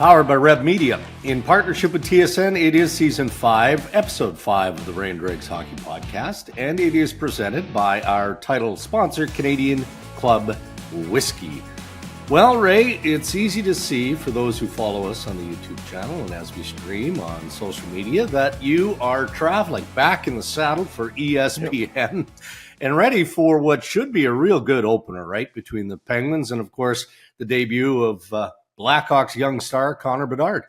Powered by Rev Media. In partnership with TSN, it is Season 5, Episode 5 of the Ray and Dregs Hockey Podcast, and it is presented by our title sponsor, Canadian Club Whiskey. Well, Ray, it's easy to see for those who follow us on the YouTube channel and as we stream on social media that you are traveling back in the saddle for ESPN and ready for what should be a real good opener, right, between the Penguins and, of course, the debut of Blackhawks young star Connor Bedard.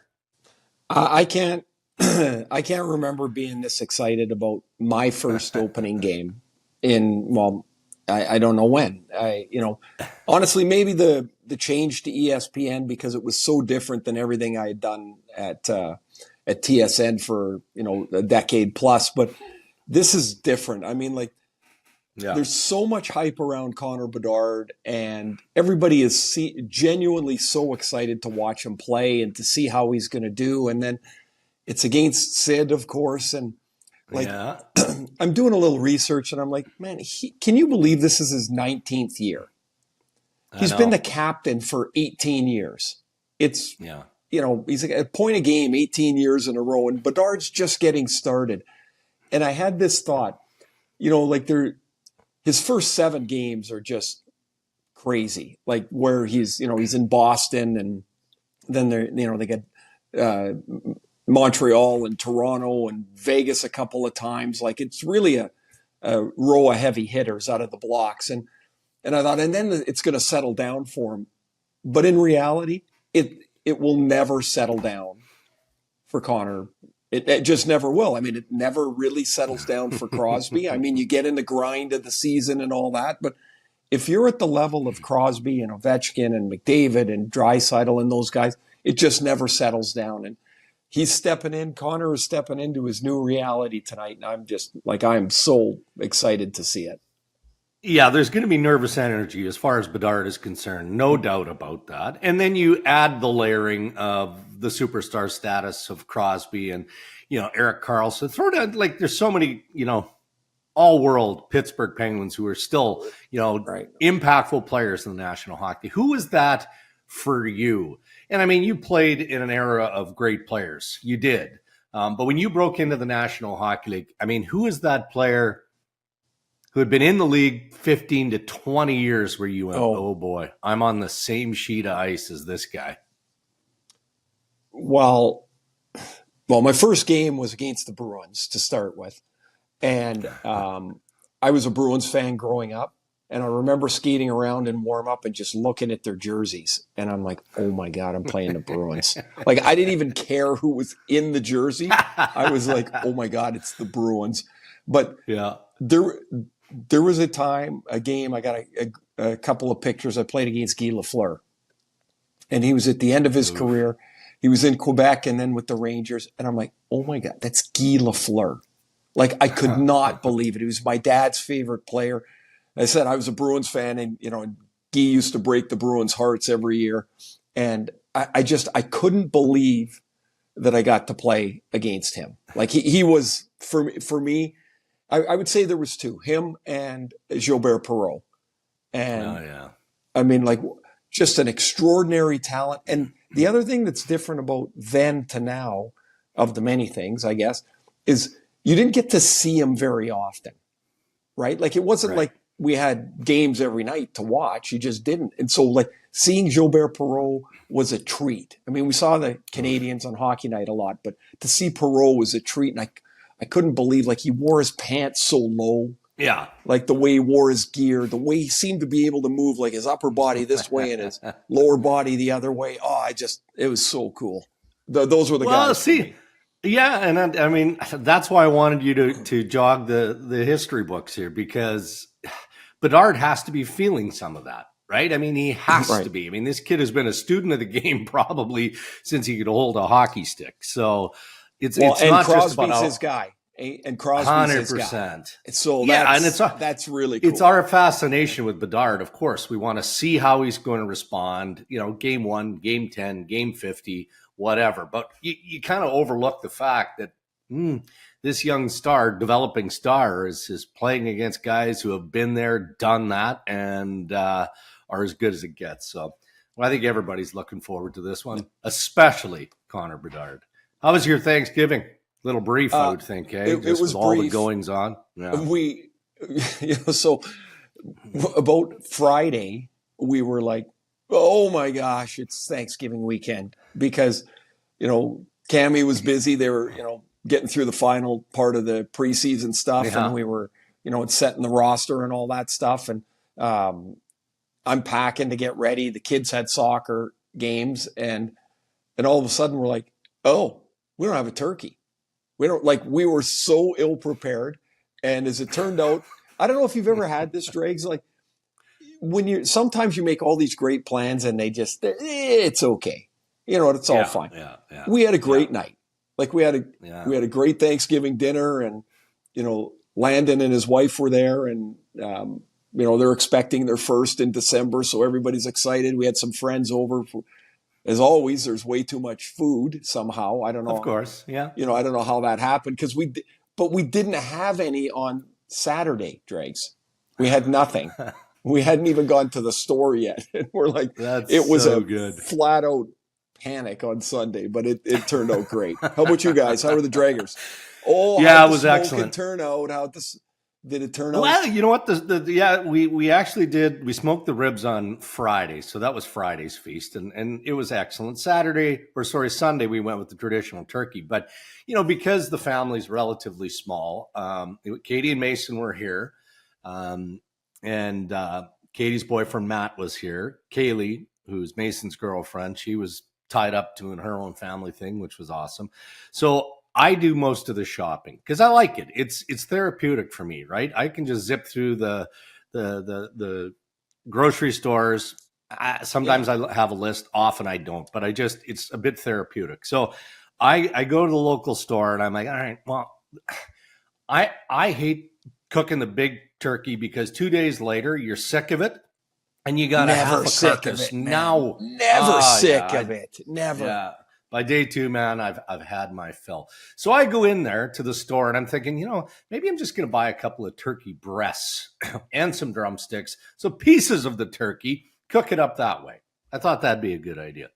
I can't remember being this excited about my first opening game I don't know when. Honestly, maybe the change to ESPN because it was so different than everything I had done at TSN for a decade plus. But this is different. I mean, there's so much hype around Connor Bedard, and everybody is genuinely so excited to watch him play and to see how he's going to do. And then it's against Sid, of course, and I'm doing a little research, and I'm like, man, can you believe this is his 19th year? He's been the captain for 18 years. It's he's like a point a game, 18 years in a row, and Bedard's just getting started. And I had this thought, his first 7 games are just crazy. Like where he's in Boston, and then they get Montreal and Toronto and Vegas a couple of times. Like it's really a row of heavy hitters out of the blocks. And I thought, and then it's going to settle down for him. But in reality, it will never settle down for Connor. It just never will. I mean, it never really settles down for Crosby. I mean, you get in the grind of the season and all that, but if you're at the level of Crosby and Ovechkin and McDavid and Draisaitl and those guys, it just never settles down. And he's stepping in. Connor is stepping into his new reality tonight, and I'm so excited to see it. Yeah, there's going to be nervous energy as far as Bedard is concerned, no doubt about that. And then you add the layering of the superstar status of Crosby and, Erik Karlsson. Throw down, there's so many, all-world Pittsburgh Penguins who are still, impactful players in the National Hockey. Who is that for you? And, I mean, you played in an era of great players. You did. But when you broke into the National Hockey League, I mean, who is that player who had been in the league 15 to 20 years where you went, oh boy, I'm on the same sheet of ice as this guy? Well, my first game was against the Bruins to start with. And I was a Bruins fan growing up. And I remember skating around in warm-up and just looking at their jerseys. And I'm like, oh my God, I'm playing the Bruins. I didn't even care who was in the jersey. I was like, oh my God, it's the Bruins. But there was a game, I got a couple of pictures. I played against Guy Lafleur. And he was at the end of his career. He was in Quebec and then with the Rangers. And I'm like, oh my God, that's Guy Lafleur. I could not believe it. He was my dad's favorite player. I said I was a Bruins fan, and Guy used to break the Bruins' hearts every year. And I couldn't believe that I got to play against him. He was, for me, I would say there was 2, him and Gilbert Perreault. And I mean, just an extraordinary talent. And the other thing that's different about then to now, of the many things, I guess, is you didn't get to see him very often, right? It wasn't like we had games every night to watch. You just didn't. And so seeing Gilbert Perreault was a treat. I mean, we saw the Canadians on Hockey Night a lot, but to see Perreault was a treat. And I couldn't believe he wore his pants so low. Yeah. The way he wore his gear, the way he seemed to be able to move his upper body this way and his lower body the other way. Oh, it was so cool. Those were the guys. Yeah, and I mean, that's why I wanted you to jog the history books here, because Bedard has to be feeling some of that, right? I mean, he has to be. I mean, this kid has been a student of the game probably since he could hold a hockey stick. So it's not just about his guy. And Crosby's 100%. So that's really cool. It's our fascination with Bedard. Of course, we want to see how he's going to respond. Game 1, game 10, game 50, whatever. But you kind of overlook the fact that this young star, developing star, is playing against guys who have been there, done that, and are as good as it gets. So Well, I think everybody's looking forward to this one, especially Connor Bedard. How was your Thanksgiving? Little brief, I would think, eh? It was with all brief. the goings on. Yeah. We, so about Friday, we were like, oh my gosh, it's Thanksgiving weekend, because, Cammie was busy. They were, getting through the final part of the preseason stuff. Yeah. And we were, setting the roster and all that stuff. And I'm packing to get ready. The kids had soccer games, and all of a sudden we're like, oh, we don't have a turkey. We were so ill prepared. And as it turned out, I don't know if you've ever had this, Dregs, like sometimes you make all these great plans and it's okay. It's all fine. Yeah. We had a great night. Like we had a great Thanksgiving dinner, and, Landon and his wife were there, and, they're expecting their first in December. So everybody's excited. We had some friends over. As always, there's way too much food somehow. I don't know. Of course. Yeah. I don't know how that happened, but we didn't have any on Saturday, Dregs. We had nothing. We hadn't even gone to the store yet. And we're like, it was so good. Flat out panic on Sunday, but it turned out great. How about you guys? How were the Draggers? Oh, yeah, it was excellent. Did it turn out? Well, you know what? We actually did. We smoked the ribs on Friday, so that was Friday's feast, and it was excellent. Sunday, we went with the traditional turkey, but because the family's relatively small, Katie and Mason were here, and Katie's boyfriend Matt was here. Kaylee, who's Mason's girlfriend, she was tied up doing her own family thing, which was awesome. So I do most of the shopping because I like it. It's therapeutic for me, right? I can just zip through the grocery stores. Sometimes I have a list, often I don't, but it's a bit therapeutic. So I go to the local store and I'm like, all right, well, I hate cooking the big turkey because 2 days later you're sick of it and you got to have a carcass. Never sick of it. Never. Yeah. By day 2, man, I've had my fill. So I go in there to the store and I'm thinking, maybe I'm just going to buy a couple of turkey breasts and some drumsticks. So pieces of the turkey, cook it up that way. I thought that'd be a good idea.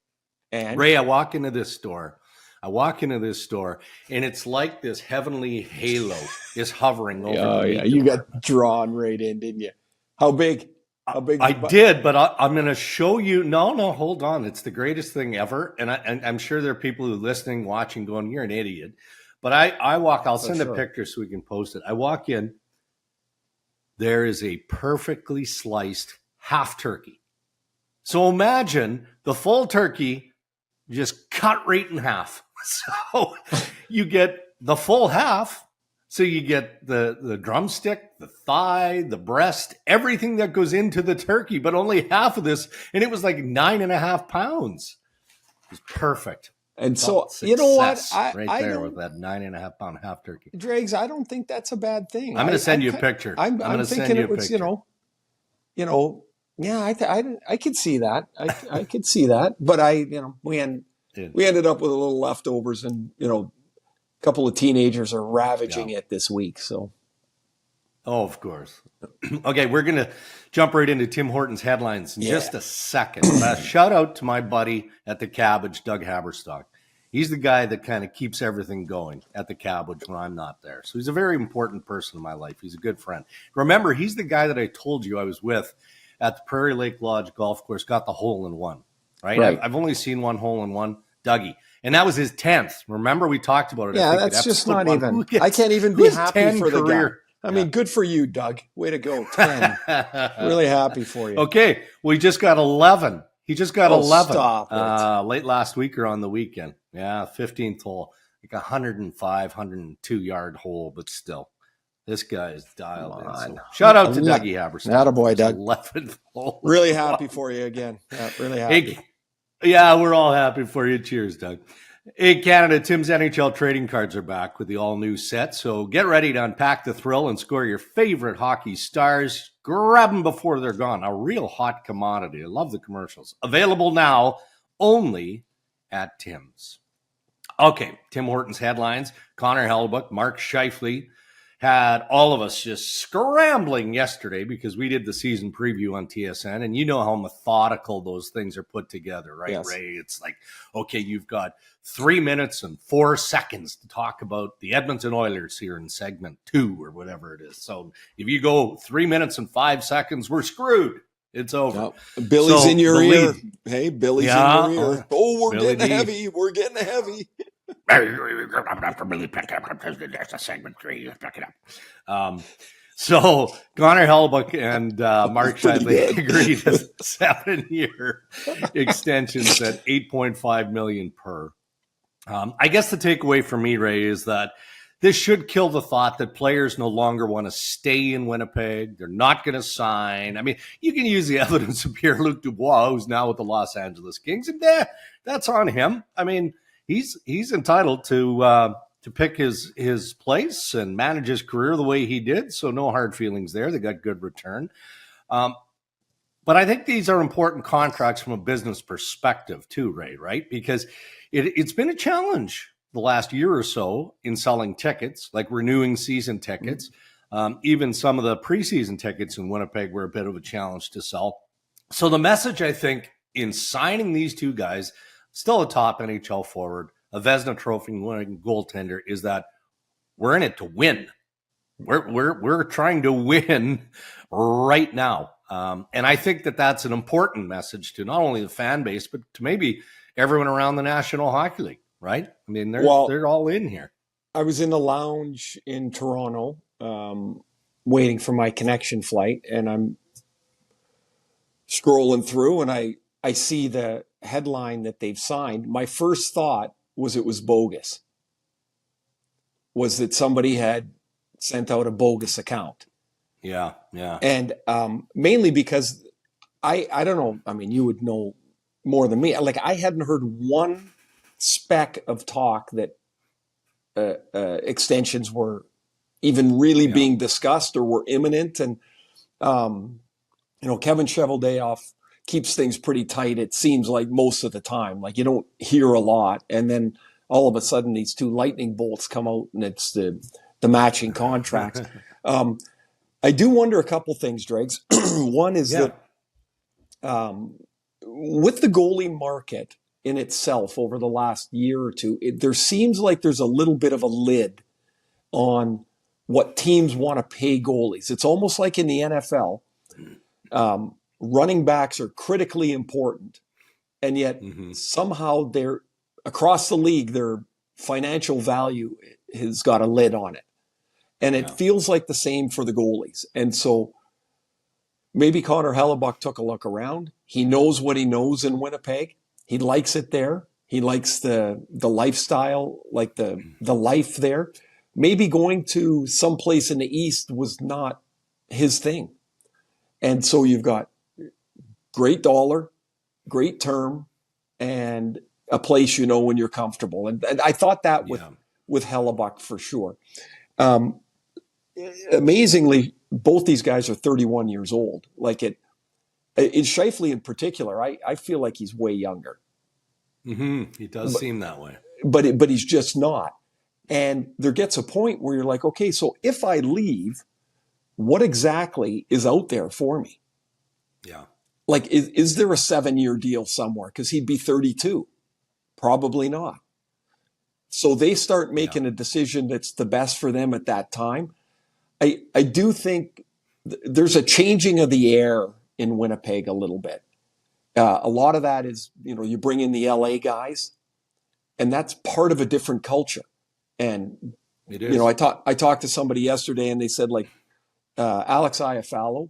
And Ray, I walk into this store and it's like this heavenly halo is hovering over me. Yeah, you got drawn right in, didn't you? How big? I did, but I'm going to show you. No, hold on. It's the greatest thing ever. And I'm sure there are people who are listening, watching, going, you're an idiot. But I'll send a picture so we can post it. I walk in. There is a perfectly sliced half turkey. So imagine the full turkey just cut right in half. So you get the full half. So you get the drumstick, the thigh, the breast, everything that goes into the turkey, but only half of this. And it was like 9.5 pounds. It was perfect. And so, you know what? I there with that 9.5 pound half turkey. Dregs, I don't think that's a bad thing. I'm going to send you a picture. I'm going to send you a picture. I could see that. I could see that. But we ended up with a little leftovers, and, a couple of teenagers are ravaging it this week. So, of course. Okay, we're going to jump right into Tim Horton's headlines in just a second. Shout out to my buddy at the Cabbage, Doug Haberstock. He's the guy that kind of keeps everything going at the Cabbage when I'm not there. So he's a very important person in my life. He's a good friend. Remember, he's the guy that I told you I was with at the Prairie Lake Lodge golf course, got the hole-in-one, right? I've only seen one hole-in-one, Dougie. And that was his 10th. Remember, we talked about it. Yeah, that's just not even. I can't even be happy for the guy. I mean, good for you, Doug. Way to go. 10. Really happy for you. Okay. Well, he just got 11. He just got 11. Stop it. Late last week or on the weekend. Yeah, 15th hole. Like 105, 102-yard hole, but still. This guy is dialed in. So shout out to Dougie Haberson. Attaboy, Doug. 11th hole. Really happy for you again. Yeah, really happy. Hey, yeah, we're all happy for you. Cheers, Doug. Hey, Canada, Tim's NHL trading cards are back with the all-new set, so get ready to unpack the thrill and score your favorite hockey stars. Grab them before they're gone. A real hot commodity. I love the commercials. Available now only at Tim's. Okay, Tim Horton's headlines. Connor Hellebuyck, Mark Scheifele had all of us just scrambling yesterday because we did the season preview on TSN, and you know how methodical those things are put together, right, Yes. Ray? It's like, okay, you've got 3 minutes and 4 seconds to talk about the Edmonton Oilers here in segment 2 or whatever it is. So if you go 3 minutes and 5 seconds, we're screwed. It's over. Billy's So in your the ear. lead- Hey, Billy's Yeah, in your ear. Oh, we're Billy getting D. heavy. We're getting heavy. That's segment 3. Pick it up. So Connor Hellebuyck and Mark Pretty Scheifele good. agreed to 7-year extensions at $8.5 million per. I guess the takeaway for me, Ray, is that this should kill the thought that players no longer want to stay in Winnipeg. They're not going to sign. I mean, you can use the evidence of Pierre-Luc Dubois, who's now with the Los Angeles Kings, and that's on him. I mean, he's entitled to pick his place and manage his career the way he did. So no hard feelings there. They got good return. But I think these are important contracts from a business perspective too, Ray, right? Because it's been a challenge the last year or so in selling tickets, like renewing season tickets. Even some of the preseason tickets in Winnipeg were a bit of a challenge to sell. So the message, I think, in signing these two guys, still a top NHL forward, a Vezina Trophy winning goaltender, is that we're in it to win. We're trying to win right now. And I think that that's an important message to not only the fan base, but to maybe everyone around the National Hockey League, right? I mean, they're all in here. I was in the lounge in Toronto waiting for my connection flight, and I'm scrolling through, and I see the headline that they've signed. My first thought was it was bogus, was that somebody had sent out a bogus account. Yeah. And mainly because I don't know, I mean, you would know more than me. Like, I hadn't heard one speck of talk that extensions were even really being discussed or were imminent. And, Kevin Cheveldayoff keeps things pretty tight, it seems like, most of the time. Like, you don't hear a lot. And then all of a sudden these two lightning bolts come out, and it's the matching contracts. I do wonder a couple things, Dregs. One is that with the goalie market in itself over the last year or two, there seems like there's a little bit of a lid on what teams want to pay goalies. It's almost like in the NFL, running backs are critically important, and yet somehow they're across the league, their financial value has got a lid on it. And it feels like the same for the goalies. And so maybe Connor Hellebuyck took a look around. He knows what he knows in Winnipeg. He likes it there. He likes the lifestyle, like the life there. Maybe going to someplace in the East was not his thing. And so you've got great dollar, great term, and a place when you're comfortable. And I thought that with Hellebuyck for sure. Amazingly, both these guys are 31 years old. Like in Scheifele in particular, I feel like he's way younger. He does seem that way. But he's just not. And there gets a point where you're like, okay, so if I leave, what exactly is out there for me? Yeah. Like, is there a 7-year deal somewhere? Because he'd be 32. Probably not. So they start making a decision that's the best for them at that time. I do think there's a changing of the air in Winnipeg a little bit. A lot of that is, you bring in the LA guys, and that's part of a different culture. And, it is. I talked to somebody yesterday, and they said, like, Alex Iafallo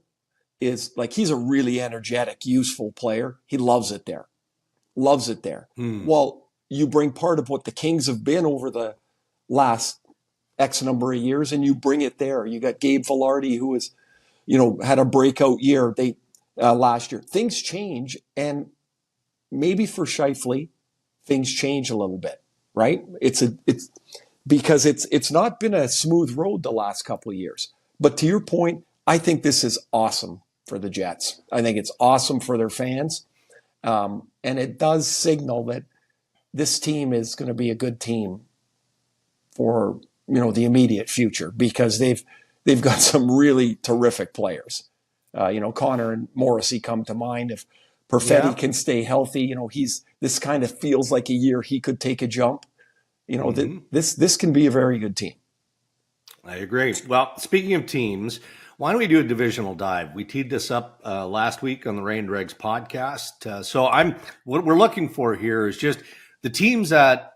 is like, he's a really energetic, useful player. He loves it there. Well, you bring part of what the Kings have been over the last X number of years, and you bring it there. You got Gabe Vilardi, who has, had a breakout year last year. Things change, and maybe for Scheifele, things change a little bit, right? It's because it's not been a smooth road the last couple of years. But to your point, I think this is awesome for the Jets. I think it's awesome for their fans, and it does signal that this team is going to be a good team for the immediate future, because they've got some really terrific players. Connor and Morrissey come to mind. If Perfetti can stay healthy, this kind of feels like a year he could take a jump. This can be a very good team. I agree. Well, speaking of teams, why don't we do a divisional dive? We teed this up last week on the Ray and Dregs podcast. So what we're looking for here is just the teams that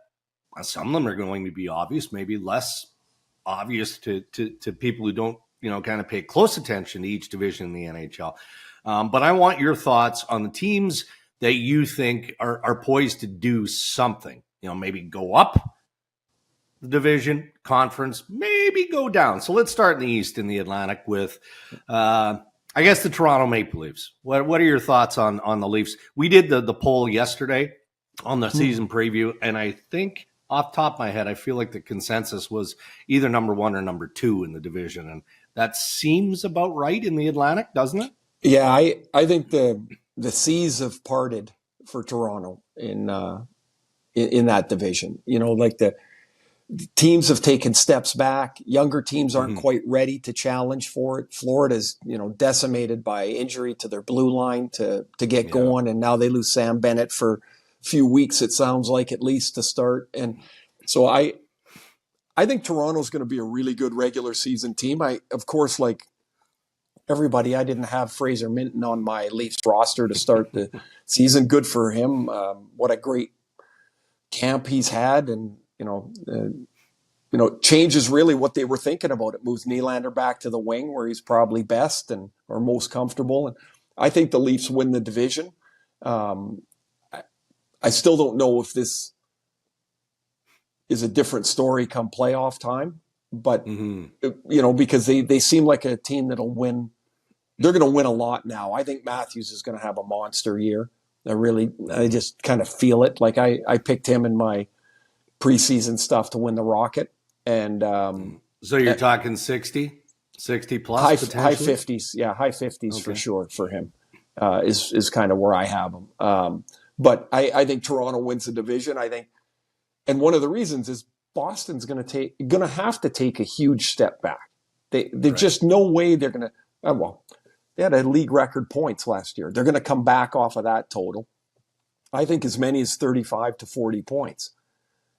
some of them are going to be obvious, maybe less obvious to people who don't, kind of pay close attention to each division in the NHL. But I want your thoughts on the teams that you think are poised to do something, maybe go up the division, conference, maybe go down. So let's start in the East, in the Atlantic, with, I guess, the Toronto Maple Leafs. What are your thoughts on the Leafs? We did the poll yesterday on the season preview, and I think off the top of my head, I feel like the consensus was either number 1 or number 2 in the division, and that seems about right in the Atlantic, doesn't it? Yeah, I think the seas have parted for Toronto in that division. Like the teams have taken steps back. Younger teams aren't quite ready to challenge for it. Florida's, decimated by injury to their blue line to get going, and now they lose Sam Bennett for a few weeks, it sounds like, at least, to start. And so I think Toronto's going to be a really good regular season team. Of course, like everybody, I didn't have Fraser Minton on my Leafs roster to start the season. Good for him. What a great camp he's had, and changes really what they were thinking about. It moves Nylander back to the wing where he's probably best or most comfortable. And I think the Leafs win the division. I still don't know if this is a different story come playoff time, but because they seem like a team that'll win. They're going to win a lot now. I think Matthews is going to have a monster year. I just kind of feel it. Like I picked him in my preseason stuff to win the Rocket. And so you're talking 60 plus, high 50s. Yeah, high 50s for sure for him is kind of where I have him. But I think Toronto wins the division. I think, and one of the reasons is Boston's going to have to take a huge step back. There's just no way they're going to. They had a league record points last year. They're going to come back off of that total. I think as many as 35 to 40 points.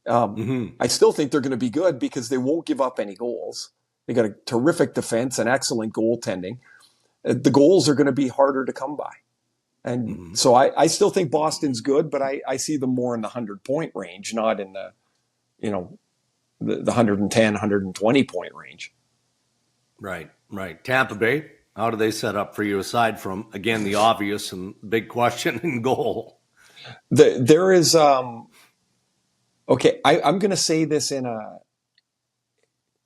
I still think they're going to be good because they won't give up any goals. They got a terrific defense and excellent goaltending. The goals are going to be harder to come by. And so I still think Boston's good, but I see them more in the 100-point range, not in the 110, 120-point range. Right. Tampa Bay, how do they set up for you aside from, again, the obvious and big question in goal? There is, okay, I'm going to say this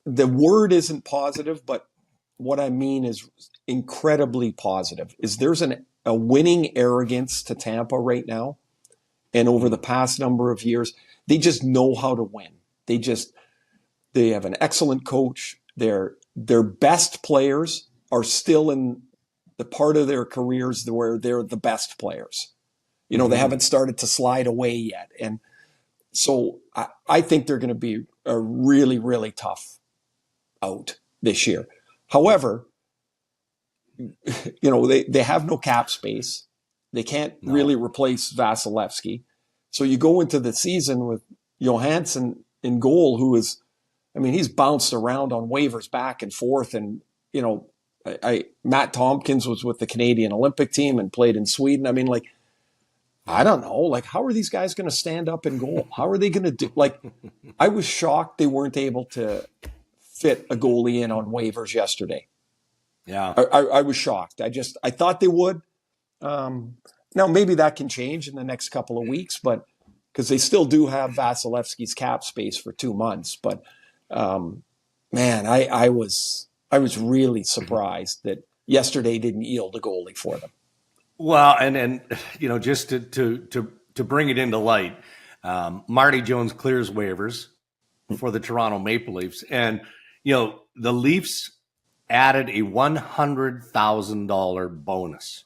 the word isn't positive, but what I mean is incredibly positive, is there's a winning arrogance to Tampa right now. And over the past number of years, they just know how to win. They have an excellent coach. Their best players are still in the part of their careers where they're the best players. They haven't started to slide away yet. And so I think they're going to be a really, really tough out this year. However, they have no cap space. They can't really replace Vasilevsky. So you go into the season with Johansson in goal, who is, he's bounced around on waivers back and forth. And, Matt Tompkins was with the Canadian Olympic team and played in Sweden. I don't know. How are these guys going to stand up in goal? How are they going to do? I was shocked they weren't able to fit a goalie in on waivers yesterday. Yeah. I was shocked. I thought they would. Now, maybe that can change in the next couple of weeks, but because they still do have Vasilevsky's cap space for 2 months. But, man, I was really surprised that yesterday didn't yield a goalie for them. Well, and just to bring it into light, Marty Jones clears waivers for the Toronto Maple Leafs, and the Leafs added a $100,000 bonus,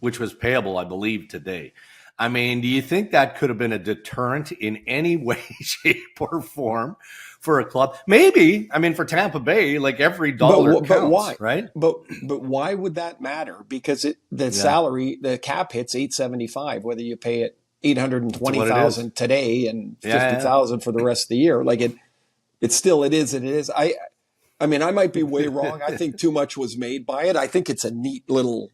which was payable, I believe, today. Do you think that could have been a deterrent in any way, shape, or form for a club. Maybe, I mean, for Tampa Bay, like every dollar counts, but why? right? But why would that matter? Because salary, the cap hits $875, whether you pay it $820,000 today and $50,000 for the rest of the year. Like it still it is. I mean, I might be way wrong. I think too much was made by it. I think it's a neat little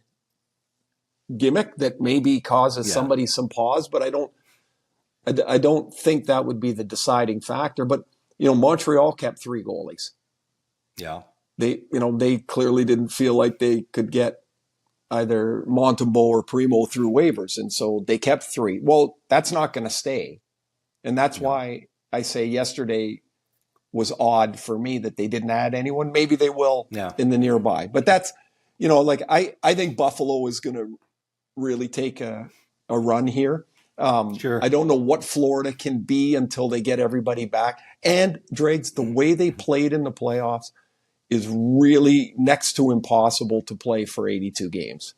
gimmick that maybe causes somebody some pause, but I don't think that would be the deciding factor. But Montreal kept 3 goalies. Yeah, they clearly didn't feel like they could get either Montembeault or Primo through waivers, and so they kept 3. Well, that's not going to stay, and that's why I say yesterday was odd for me that they didn't add anyone. Maybe they will in the nearby, but that's I think Buffalo is going to really take a run here. Sure. I don't know what Florida can be until they get everybody back. And Dregs, the way they played in the playoffs is really next to impossible to play for 82 games.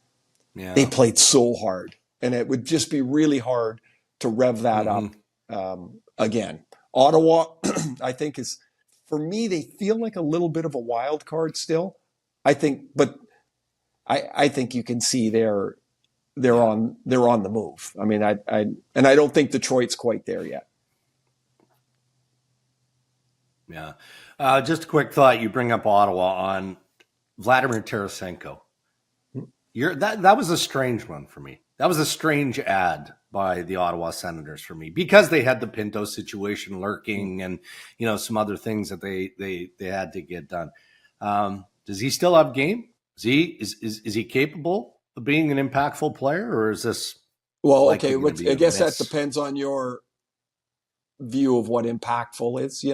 Yeah. They played so hard, and it would just be really hard to rev that up again. Ottawa, I think for me, they feel like a little bit of a wild card still. I think, but I think you can see they're on the move. I mean, I don't think Detroit's quite there yet. Yeah. Just a quick thought. You bring up Ottawa on Vladimir Tarasenko. That was a strange one for me. That was a strange ad by the Ottawa Senators for me because they had the Pinto situation lurking and, some other things that they had to get done. Does he still have game? Is he capable of being an impactful player, or is this? Well, okay. I guess that depends on your view of what impactful is.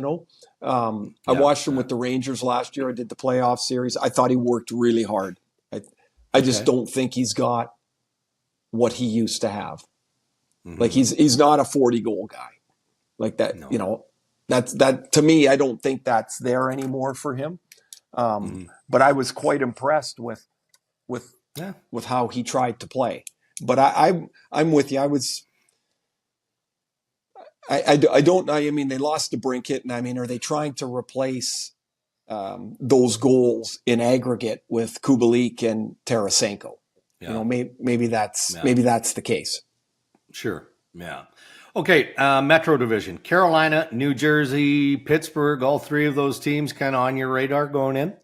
I watched him with the Rangers last year. I did the playoff series. I thought he worked really hard. I just don't think he's got what he used to have. Mm-hmm. Like he's not a 40-goal guy like that. No. That to me, I don't think that's there anymore for him. But I was quite impressed with how he tried to play. But I'm with you. I mean, they lost to Brinkett, and I mean, are they trying to replace those goals in aggregate with Kubalik and Tarasenko? Yeah. Maybe that's the case. Sure. Yeah. Okay. Metro Division: Carolina, New Jersey, Pittsburgh. All 3 of those teams kind of on your radar going in.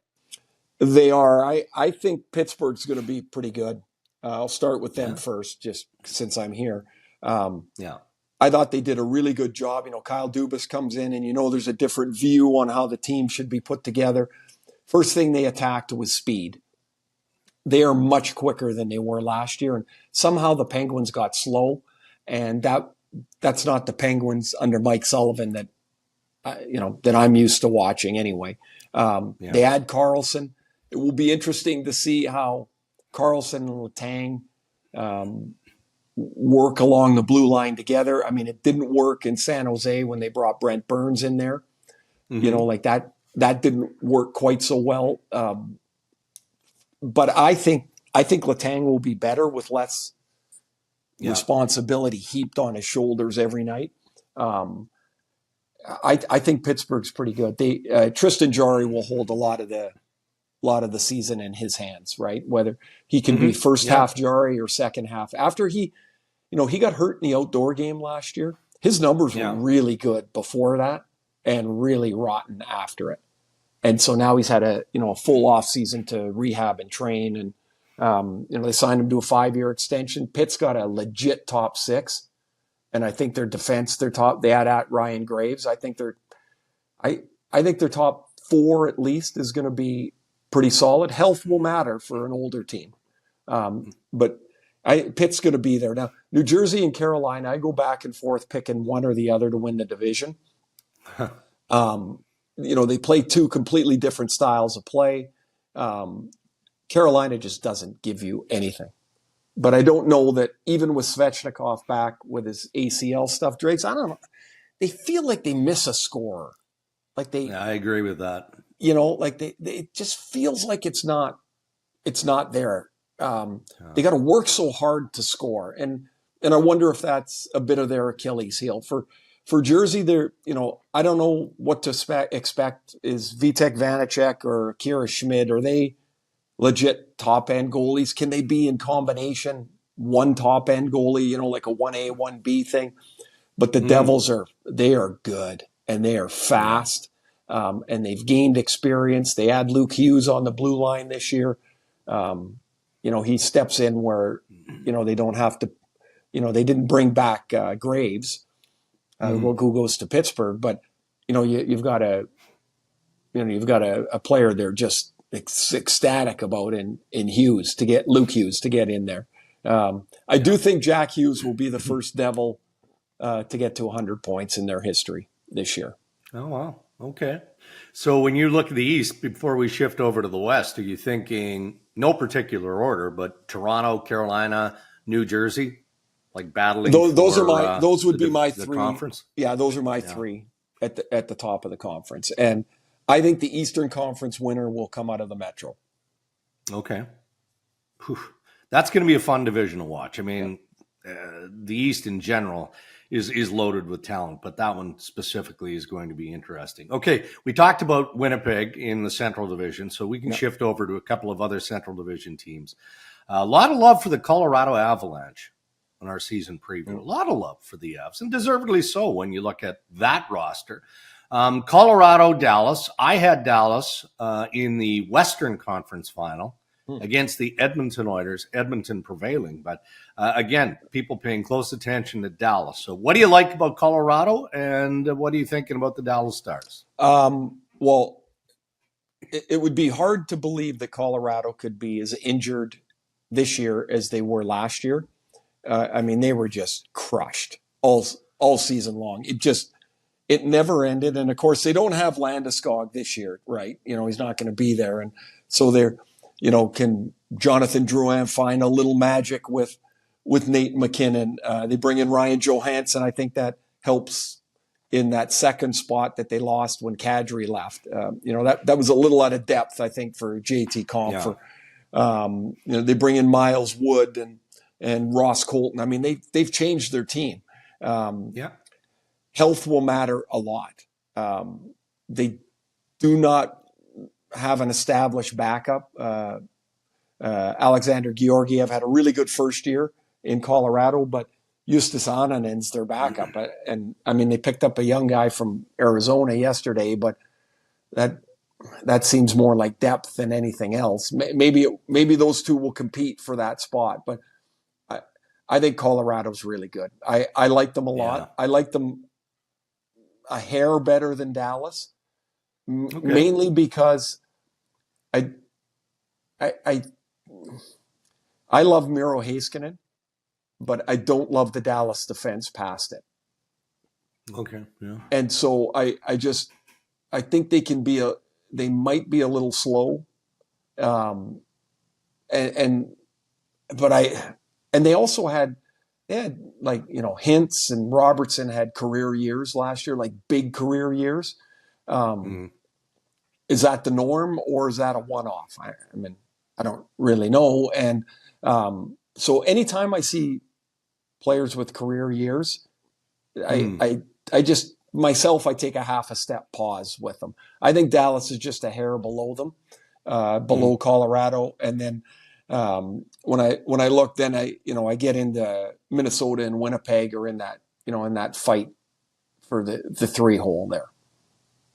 They are. I think Pittsburgh's going to be pretty good. I'll start with them first, just since I'm here. I thought they did a really good job. Kyle Dubas comes in, and there's a different view on how the team should be put together. First thing they attacked was speed. They are much quicker than they were last year, and somehow the Penguins got slow, and that's not the Penguins under Mike Sullivan that I'm used to watching anyway. They add Karlsson. It will be interesting to see how Karlsson and Letang work along the blue line together. I mean, it didn't work in San Jose when they brought Brent Burns in there. Mm-hmm. That didn't work quite so well. But I think Letang will be better with less responsibility heaped on his shoulders every night. I think Pittsburgh's pretty good. Tristan Jarry will hold a lot of the season in his hands, right? Whether he can be first half Jarry or second half. After he got hurt in the outdoor game last year, his numbers were really good before that and really rotten after it. And so now he's had a full off season to rehab and train, and they signed him to a 5-year extension. Pitt's got a legit top 6. And I think their defense, they're top. They had at Ryan Graves. I think their top 4 at least is going to be pretty solid. Health will matter for an older team, but Pitt's going to be there now. New Jersey and Carolina, I go back and forth picking one or the other to win the division. They play 2 completely different styles of play. Carolina just doesn't give you anything. But I don't know that even with Svechnikov back with his ACL stuff, Dregs, I don't know. They feel like they miss a scorer. I agree with that. It just feels like it's not there. They got to work so hard to score. And I wonder if that's a bit of their Achilles heel. For for Jersey, they're, I don't know what to expect. Is Vitek Vanacek or Kira Schmid, are they legit top end goalies? Can they be in combination one top end goalie, like a 1A, 1B thing? But the Devils they are good and they are fast, and they've gained experience. They had Luke Hughes on the blue line this year. He steps in where, they don't have to, they didn't bring back Graves, who goes to Pittsburgh, but you've got a player they're just ecstatic about in Hughes, to get Luke Hughes to get in there. I do think Jack Hughes will be the first Devil to get to 100 points in their history this year. Oh, wow. Okay. So when you look at the East, before we shift over to the West, are you thinking, no particular order, but Toronto, Carolina, New Jersey, like battling? Those would be my three. Conference? Yeah, those are my three at the top of the conference. And I think the Eastern Conference winner will come out of the Metro. Okay. Whew. That's going to be a fun division to watch. I mean, the East in general is loaded with talent, but that one specifically is going to be interesting. Okay, we talked about Winnipeg in the Central Division, so we can shift over to a couple of other Central Division teams. A lot of love for the Colorado Avalanche on our season preview. A lot of love for the Avs, and deservedly so when you look at that roster. Colorado, Dallas. I had Dallas in the Western Conference Final against the Edmonton Oilers, Edmonton prevailing. But again, people paying close attention to Dallas. So what do you like about Colorado, and what are you thinking about the Dallas Stars? Well, it would be hard to believe that Colorado could be as injured this year as they were last year. They were just crushed all season long. It never ended. And of course, they don't have Landeskog this year, right? He's not going to be there. And so they're, can Jonathan Drouin find a little magic with Nate McKinnon? They bring in Ryan Johansson. I think that helps in that second spot that they lost when Kadri left. That was a little out of depth, I think, for JT Compher. Yeah. They bring in Miles Wood and Ross Colton. They've changed their team. Health will matter a lot. They do not have an established backup. Alexander Georgiev had a really good first year in Colorado, but Justus Ananen's their backup. And they picked up a young guy from Arizona yesterday, but that seems more like depth than anything else. Maybe those two will compete for that spot, but I think Colorado's really good. I like them a lot. I like them a hair better than Dallas, mainly because I love Miro Heiskanen, but I don't love the Dallas defense past it. Okay, yeah. And so I think they might be a little slow, and they also had Hintz and Robertson had career years last year, like big career years. Is that the norm, or is that a one-off? I don't really know. And so anytime I see players with career years, I just myself, I take a half a step pause with them. I think Dallas is just a hair below them, below Colorado. And then when I look, then I get into Minnesota and Winnipeg are in that fight for the 3-hole there.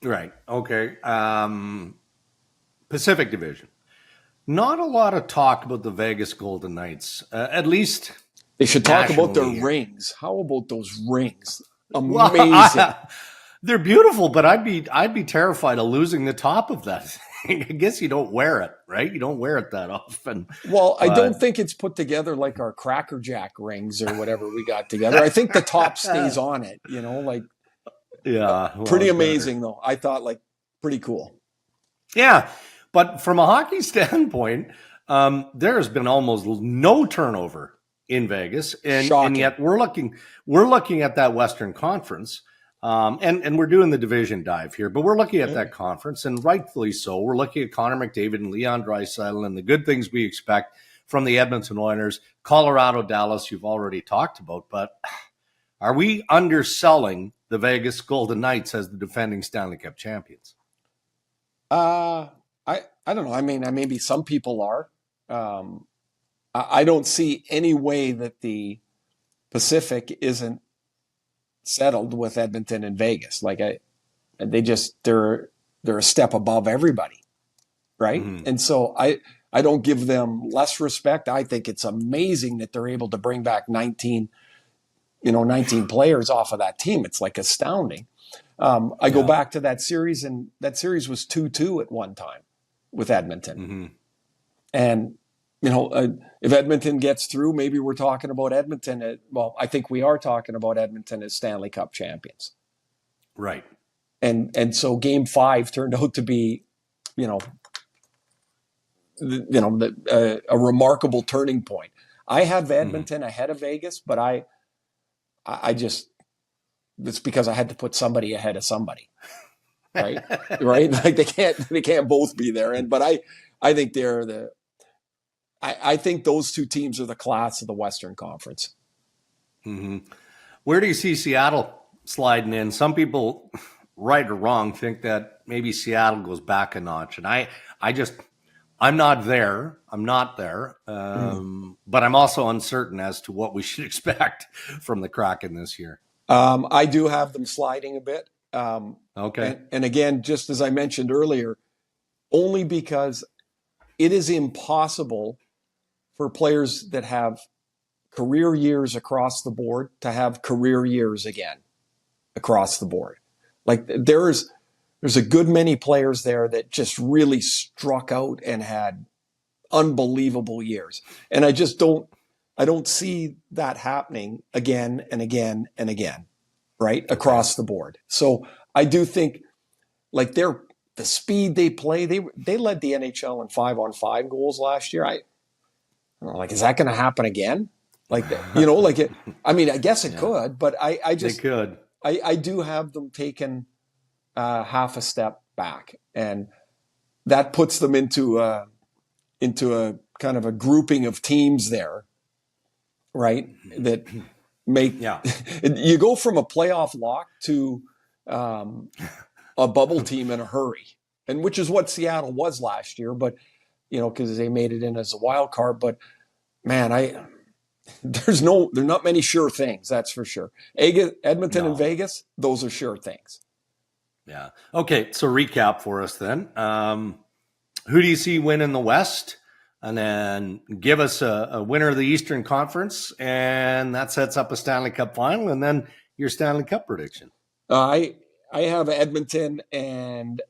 Right. Okay. Pacific Division. Not a lot of talk about the Vegas Golden Knights. At least they should talk about their rings. How about those rings? Amazing. They're beautiful, but I'd be terrified of losing the top of that thing. I guess you don't wear it, right? You don't wear it that often. Well, I don't think it's put together like our Cracker Jack rings or whatever we got together. I think the top stays on it, Yeah. Pretty amazing, though. I thought, pretty cool. Yeah. But from a hockey standpoint, there has been almost no turnover in Vegas. And yet we're looking at that Western Conference. And we're doing the division dive here, but we're looking at that conference, and rightfully so. We're looking at Connor McDavid and Leon Draisaitl and the good things we expect from the Edmonton Oilers. Colorado, Dallas, you've already talked about, but Are we underselling the Vegas Golden Knights as the defending Stanley Cup champions? I don't know. I mean, maybe some people are. I don't see any way that the Pacific isn't settled with Edmonton and Vegas. Like they're a step above everybody, right? Mm-hmm. And so I don't give them less respect. I think it's amazing that they're able to bring back 19 players off of that team. It's like astounding. I go back to that series, and that series was 2-2 at one time with Edmonton. Mm-hmm. And, if Edmonton gets through, maybe we're talking about Edmonton. I think we are talking about Edmonton as Stanley Cup champions. Right. And so Game 5 turned out to be, a remarkable turning point. I have Edmonton ahead of Vegas, but I just, it's because I had to put somebody ahead of somebody, right? Right? Like they can't both be there. But I think I think those two teams are the class of the Western Conference. Mm-hmm. Where do you see Seattle sliding in? Some people, right or wrong, think that maybe Seattle goes back a notch. And I'm not there. I'm not there. But I'm also uncertain as to what we should expect from the Kraken this year. I do have them sliding a bit. Okay. And again, just as I mentioned earlier, only because it is impossible for players that have career years across the board to have career years again across the board. Like there's a good many players there that just really struck out and had unbelievable years. And I don't see that happening again and again and again, right? Across the board. So I do think like the speed they play, they led the NHL in 5-on-5 goals last year. I don't know, like, is that going to happen again? Like, I guess it could, but I just, they could. I do have them taken half a step back, and that puts them into a kind of a grouping of teams there, right? That make you go from a playoff lock to a bubble team in a hurry, and which is what Seattle was last year. But because they made it in as a wild card. But man, there's not many sure things. That's for sure. Edmonton and Vegas, those are sure things. Yeah. Okay. So recap for us then. Who do you see win in the West? And then give us a winner of the Eastern Conference, and that sets up a Stanley Cup final, and then your Stanley Cup prediction. I have Edmonton and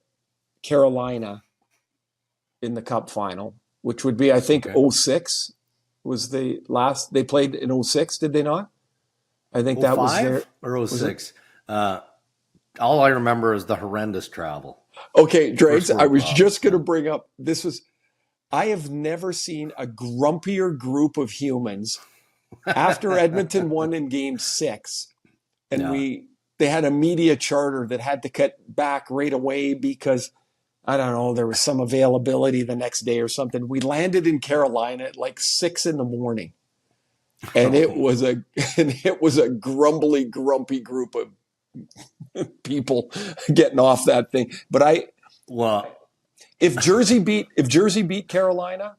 Carolina in the Cup final, which would be, I think, 06 was the last they played in 06, did they not? I think that was their or 06. All I remember is the horrendous travel. Okay, Dregs, I was just going to bring up I have never seen a grumpier group of humans after Edmonton won in Game 6, and they had a media charter that had to cut back right away because I don't know, there was some availability the next day or something. We landed in Carolina at like 6 a.m. And it was a grumpy group of people getting off that thing. But if Jersey beat Carolina,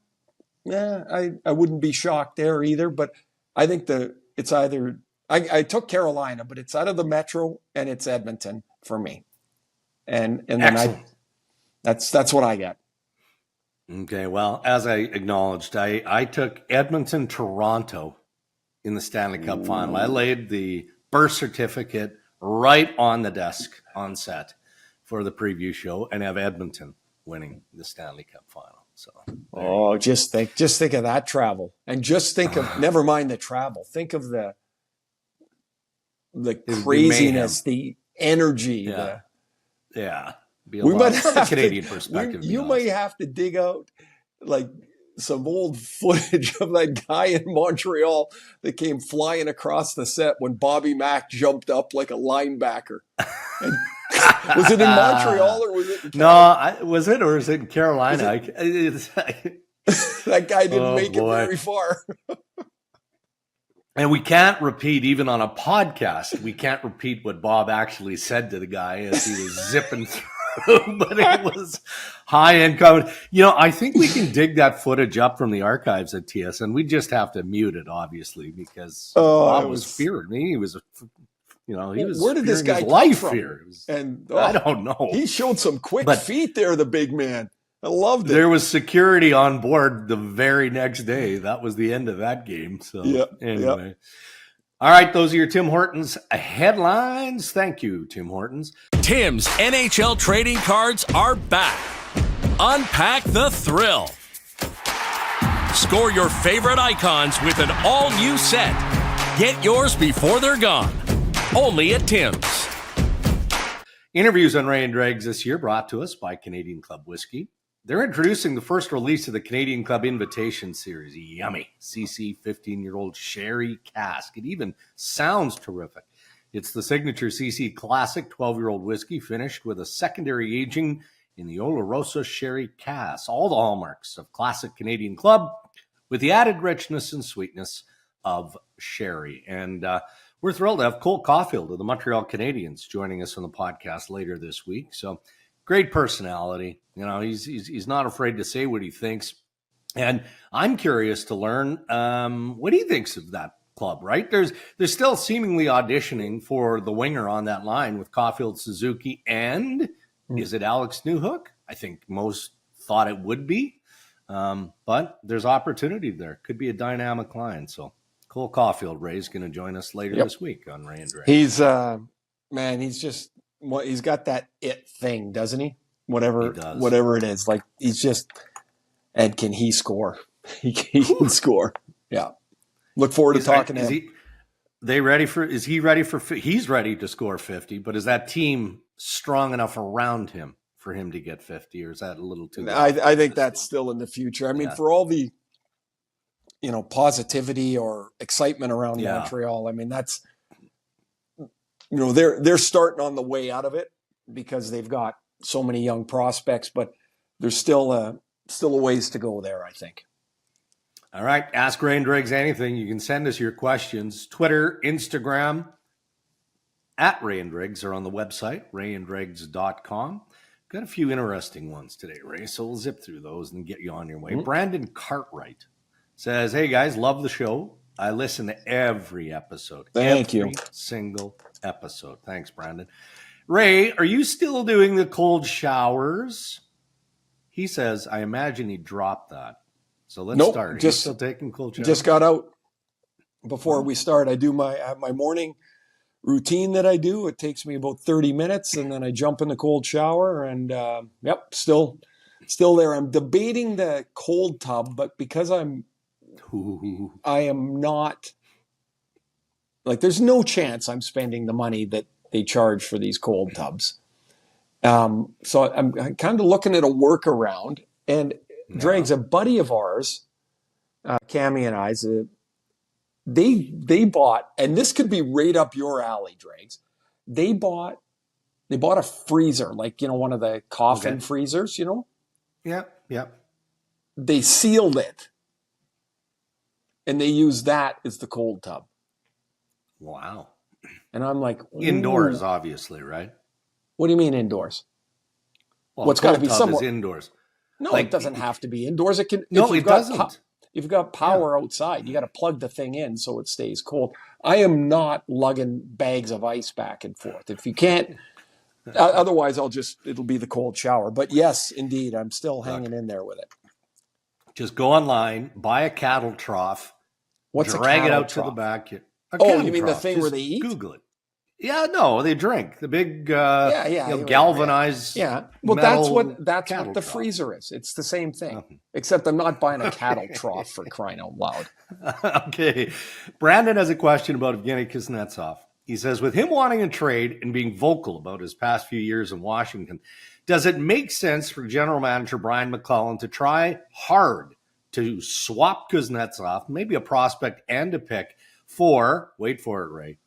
I wouldn't be shocked there either. But I think it's either I took Carolina, but it's out of the Metro and it's Edmonton for me. And then that's what I got. Okay, well, as I acknowledged, I took Edmonton, Toronto in the Stanley Cup final. I laid the birth certificate right on the desk on set for the preview show and have Edmonton winning the Stanley Cup final. So, just think of that travel, and just think of never mind the travel. Think of the craziness, the energy. Yeah. We might have from a Canadian perspective. You might have to dig out like some old footage of that guy in Montreal that came flying across the set when Bobby Mack jumped up like a linebacker. Was it in Montreal or was it in Carolina? No, was it or is it in Carolina? That guy didn't make it very far. And we can't repeat, even on a podcast, we can't repeat what Bob actually said to the guy as he was zipping through, but it was high-end comedy. I think we can dig that footage up from the archives at TSN. We just have to mute it, obviously, because Bob was fearing me. He was, he was where did this guy come life from? fear. And I don't know. He showed some quick feet there, the big man. I loved it. There was security on board the very next day. That was the end of that game. So anyway. All right, those are your Tim Hortons headlines. Thank you, Tim Hortons. Tim's NHL trading cards are back. Unpack the thrill. Score your favorite icons with an all-new set. Get yours before they're gone. Only at Tim's. Interviews on Ray and Dregs this year brought to us by Canadian Club Whiskey. They're introducing the first release of the Canadian Club Invitation Series. Yummy. CC 15-year-old sherry cask. It even sounds terrific. It's the signature CC Classic 12-year-old whiskey finished with a secondary aging in the Oloroso sherry cask. All the hallmarks of classic Canadian Club with the added richness and sweetness of sherry. And we're thrilled to have Cole Caufield of the Montreal Canadiens joining us on the podcast later this week. So great personality. He's not afraid to say what he thinks. And I'm curious to learn what he thinks of that club, right? There's still seemingly auditioning for the winger on that line with Caufield, Suzuki, and is it Alex Newhook? I think most thought it would be. But there's opportunity there. Could be a dynamic line. So Cole Caufield, Ray's going to join us later this week on Ray and Dregs. He's, he's got that it thing, doesn't he? Whatever it is. Like, he's just, and can he score? He can score. Yeah. Look forward to talking to him. Is he ready for, he's ready to score 50, but is that team strong enough around him for him to get 50, or is that a little too? I think that's still in the future. I mean, for all the, positivity or excitement around Montreal, I mean, that's, they're starting on the way out of it because they've got so many young prospects, but there's still a ways to go there, I think. All right. Ask Ray and Dregs anything. You can send us your questions. Twitter, Instagram, at Ray and Dregs, or on the website, rayanddregs.com. Got a few interesting ones today, Ray, so we'll zip through those and get you on your way. Mm-hmm. Brandon Cartwright says, hey, guys, love the show. I listen to every episode. Thank you. Every single episode. Thanks, Brandon. Ray, are you still doing the cold showers? He says, I imagine he dropped that. So let's start. Just still taking cold showers? Just got out. Before we start, I have my morning routine that I do. It takes me about 30 minutes, and then I jump in the cold shower, and still there. I'm debating the cold tub, but because I am not, like, there's no chance I'm spending the money that they charge for these cold tubs. So I'm kind of looking at a workaround. And Dregs, a buddy of ours, Cammie and I's, they bought, and this could be right up your alley, Dregs. They bought a freezer, like, one of the coffin freezers, Yeah. They sealed it, and they use that as the cold tub. Wow. And I'm like, indoors, obviously, right? What do you mean indoors? Well, it's got to be somewhere indoors. No, it doesn't have to be indoors. It can. No, it doesn't. If you've got power outside, you got to plug the thing in so it stays cold. I am not lugging bags of ice back and forth. If you can't, otherwise it'll be the cold shower. But yes, indeed, I'm still hanging in there with it. Just go online, buy a cattle trough, drag it out to the back. You mean the thing where they eat? Google it. Yeah, no, they drink the big, galvanized. Yeah, well, that's what the freezer is. It's the same thing, except I'm not buying a cattle trough, for crying out loud. Okay, Brandon has a question about Evgeny Kuznetsov. He says, with him wanting a trade and being vocal about his past few years in Washington, does it make sense for general manager Brian McClellan to try hard to swap Kuznetsov, maybe a prospect and a pick, for, wait for it, Ray,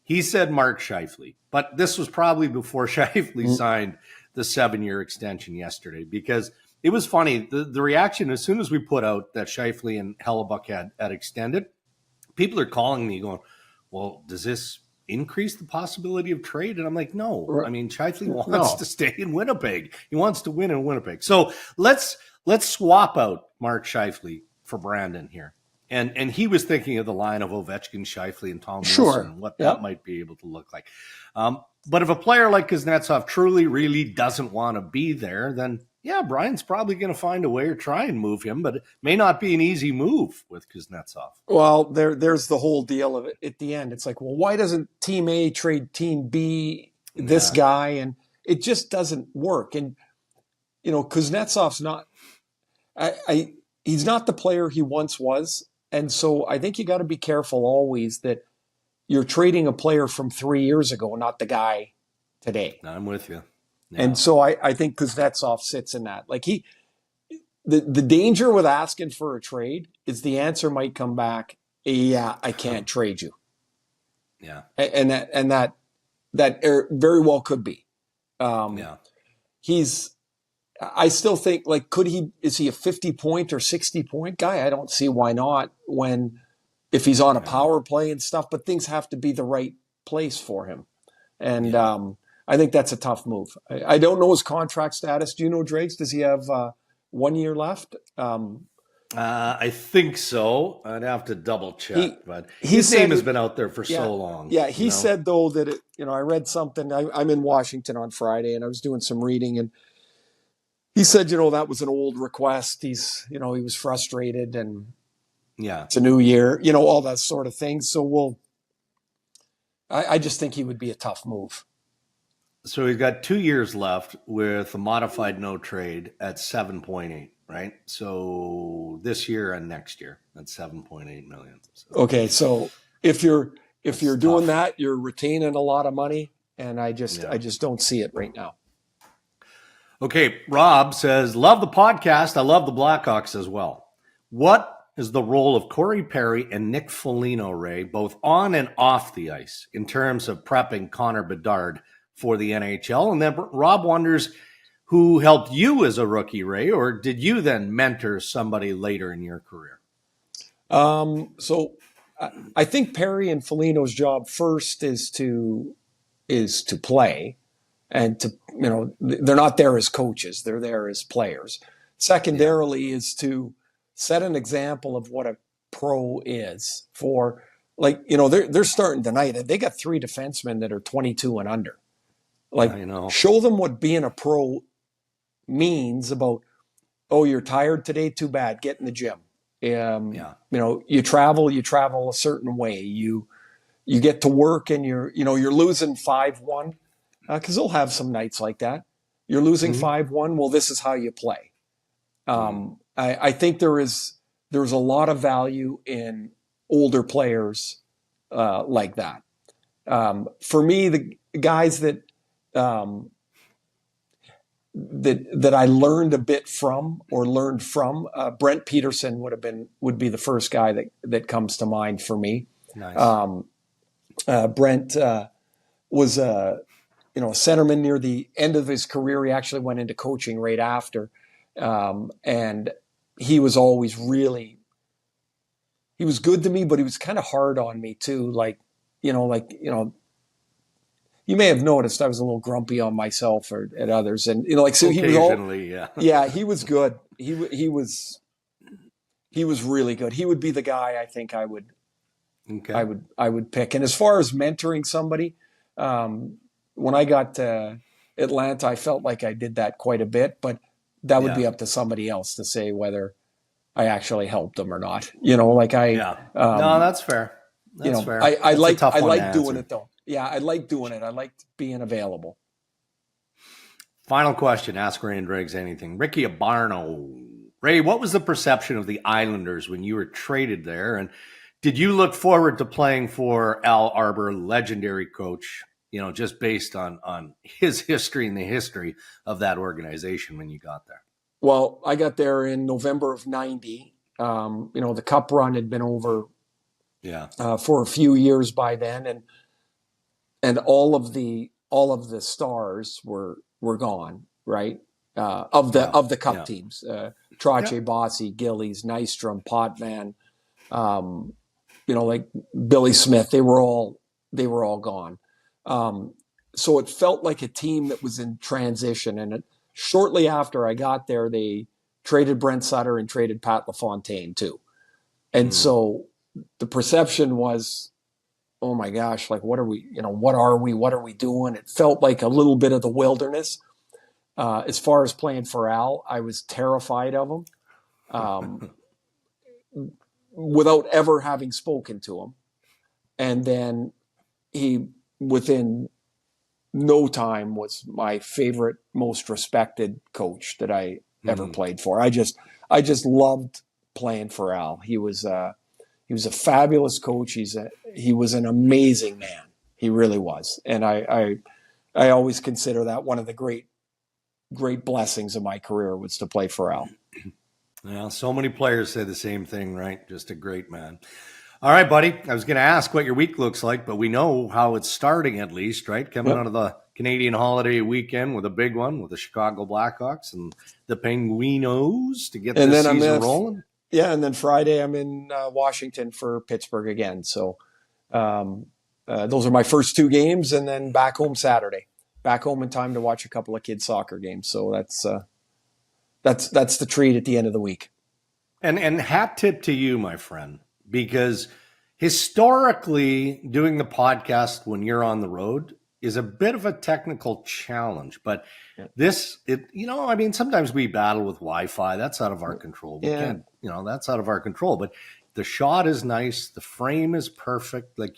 he said Mark Scheifele, but this was probably before Scheifele signed the 7-year extension yesterday, because it was funny. The reaction as soon as we put out that Scheifele and Hellebuyck had extended, people are calling me going, well, does this increase the possibility of trade? And I'm like, no. I mean, Scheifele wants to stay in Winnipeg. He wants to win in Winnipeg. So let's swap out Mark Scheifele for Brandon here. And he was thinking of the line of Ovechkin, Scheifele, and Tom Wilson, and what that might be able to look like. But if a player like Kuznetsov truly, really doesn't want to be there, then yeah, Brian's probably going to find a way or try and move him, but it may not be an easy move with Kuznetsov. Well, there's the whole deal of it at the end. It's like, well, why doesn't Team A trade Team B this guy? And it just doesn't work. And, Kuznetsov's not he's not the player he once was. And so I think you got to be careful always that you're trading a player from 3 years ago, not the guy today. I'm with you. Yeah. And so I think Kuznetsov sits in that. Like the danger with asking for a trade is the answer might come back, yeah, I can't trade you. Yeah. And that very well could be. I still think, like, is he a 50-point or 60-point guy? I don't see why not if he's on a power play and stuff, but things have to be the right place for him. And I think that's a tough move. I don't know his contract status. Do you know, Dregs? Does he have 1 year left? I think so. I'd have to double check, but his name has been out there for so long. Yeah, he said, though, that I read something. I'm in Washington on Friday, and I was doing some reading, and he said, that was an old request. He was frustrated, and it's a new year, all that sort of thing. So I just think he would be a tough move. So he's got 2 years left with a modified no trade at 7.8, right? So this year and next year, that's 7.8 million. So. Okay, so if you're doing that, you're retaining a lot of money, and I just don't see it right now. Okay, Rob says, love the podcast. I love the Blackhawks as well. What is the role of Corey Perry and Nick Foligno, Ray, both on and off the ice, in terms of prepping Connor Bedard for the NHL? And then Rob wonders who helped you as a rookie, Ray, or did you then mentor somebody later in your career? So I think Perry and Foligno's job first is to play. And they're not there as coaches; they're there as players. Secondarily, is to set an example of what a pro is. For they're starting tonight, and they got 3 defensemen that are 22 and under. Show them what being a pro means. About, oh, you're tired today? Too bad. Get in the gym. You travel a certain way. You get to work, and you're losing 5-1. Because they'll have some nights like that. You're losing 5-1. Well, this is how you play. I think there's a lot of value in older players like that. For me, the guys that I learned a bit from, Brent Peterson would be the first guy that comes to mind for me. Nice. Brent was a centerman near the end of his career. He actually went into coaching right after. And he was always he was good to me, but he was kind of hard on me too. You may have noticed I was a little grumpy on myself or at others. And, so he was he was good. He was really good. He would be the guy I think I would pick. And as far as mentoring somebody, when I got to Atlanta, I felt like I did that quite a bit, but that would be up to somebody else to say whether I actually helped them or not. No, that's fair. That's fair. I like doing it though. Yeah, I like doing it. I liked being available. Final question. Ask Ray and Dregs anything. Ricky Abarno. Ray, what was the perception of the Islanders when you were traded there? And did you look forward to playing for Al Arbour, legendary coach, just based on his history and the history of that organization when you got there? Well, I got there in November of 90. The Cup run had been over for a few years by then. And all of the stars were gone, right? Of the Cup teams. Trottier, Bossy, Gillies, Nystrom, Potvin, like Billy Smith, they were all gone. So it felt like a team that was in transition. And shortly after I got there, they traded Brent Sutter and traded Pat LaFontaine too. And so the perception was, oh my gosh, like, what are we doing? It felt like a little bit of the wilderness. As far as playing for Al, I was terrified of him without ever having spoken to him. And then he, within no time, was my favorite, most respected coach that I ever played for. I just loved playing for Al. He was a fabulous coach. He was an amazing man. He really was. And I always consider that one of the great blessings of my career was to play for Al. Yeah, so many players say the same thing, right? Just a great man. All right, buddy. I was going to ask what your week looks like, but we know how it's starting at least, right? Coming out of the Canadian holiday weekend with a big one with the Chicago Blackhawks and the Penguinos to get this season rolling. Yeah, and then Friday I'm in Washington for Pittsburgh again. So those are my first 2 games, and then back home Saturday. Back home in time to watch a couple of kids' soccer games. So that's the treat at the end of the week. And hat tip to you, my friend, because historically doing the podcast when you're on the road is a bit of a technical challenge. But sometimes we battle with Wi-Fi. That's out of our control. We can't, that's out of our control. But the shot is nice. The frame is perfect. Like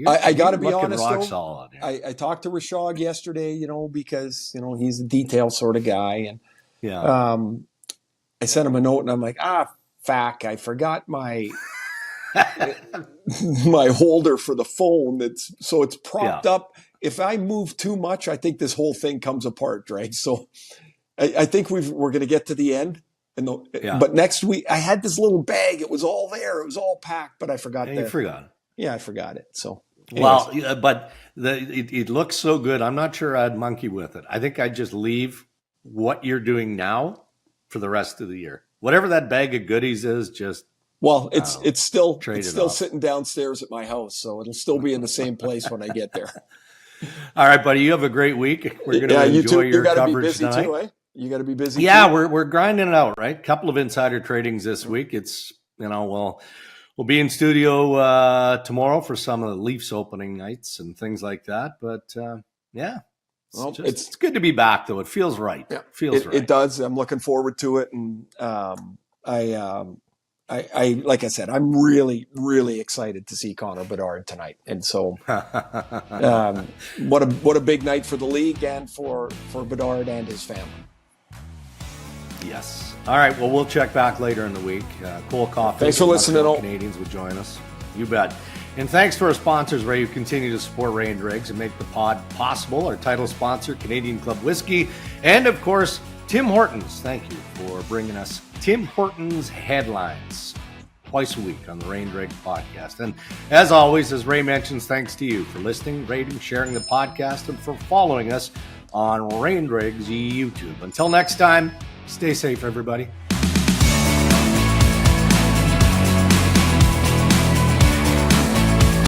I got to be honest, rock though, solid. Yeah. I talked to Rashog yesterday, because, he's a detail sort of guy. And I sent him a note and I'm like, fuck, I forgot my my holder for the phone. It's propped up. If I move too much, I think this whole thing comes apart, Dreg. So I think we're going to get to the end. But next week I had this little bag. It was all there. It was all packed, but I forgot that. You forgot. Yeah, I forgot it. So, anyways. Well, but it looks so good. I'm not sure I'd monkey with it. I think I'd just leave what you're doing now for the rest of the year. Whatever that bag of goodies is, just it's still sitting downstairs at my house, so it'll still be in the same place when I get there. All right, buddy. You have a great week. We're going to enjoy your coverage tonight. Too, eh? You got to be busy. Yeah, too. we're grinding it out, right? Couple of insider tradings this week. It's we'll be in studio tomorrow for some of the Leafs opening nights and things like that. But it's good to be back, though. It feels right. Yeah, right. It does. I'm looking forward to it, and I like I said, I'm really, really excited to see Connor Bedard tonight. And so, what a big night for the league and for Bedard and his family. Yes. All right. Well, we'll check back later in the week. Cole Caufield. Thanks for listening. Canadians would join us. You bet. And thanks to our sponsors, Ray, who continue to support Ray and Dregs and make the pod possible. Our title sponsor, Canadian Club Whiskey. And, of course, Tim Hortons. Thank you for bringing us Tim Hortons Headlines twice a week on the Ray and Dregs podcast. And as always, as Ray mentions, thanks to you for listening, rating, sharing the podcast, and for following us on Ray and Dregs YouTube. Until next time, stay safe, everybody.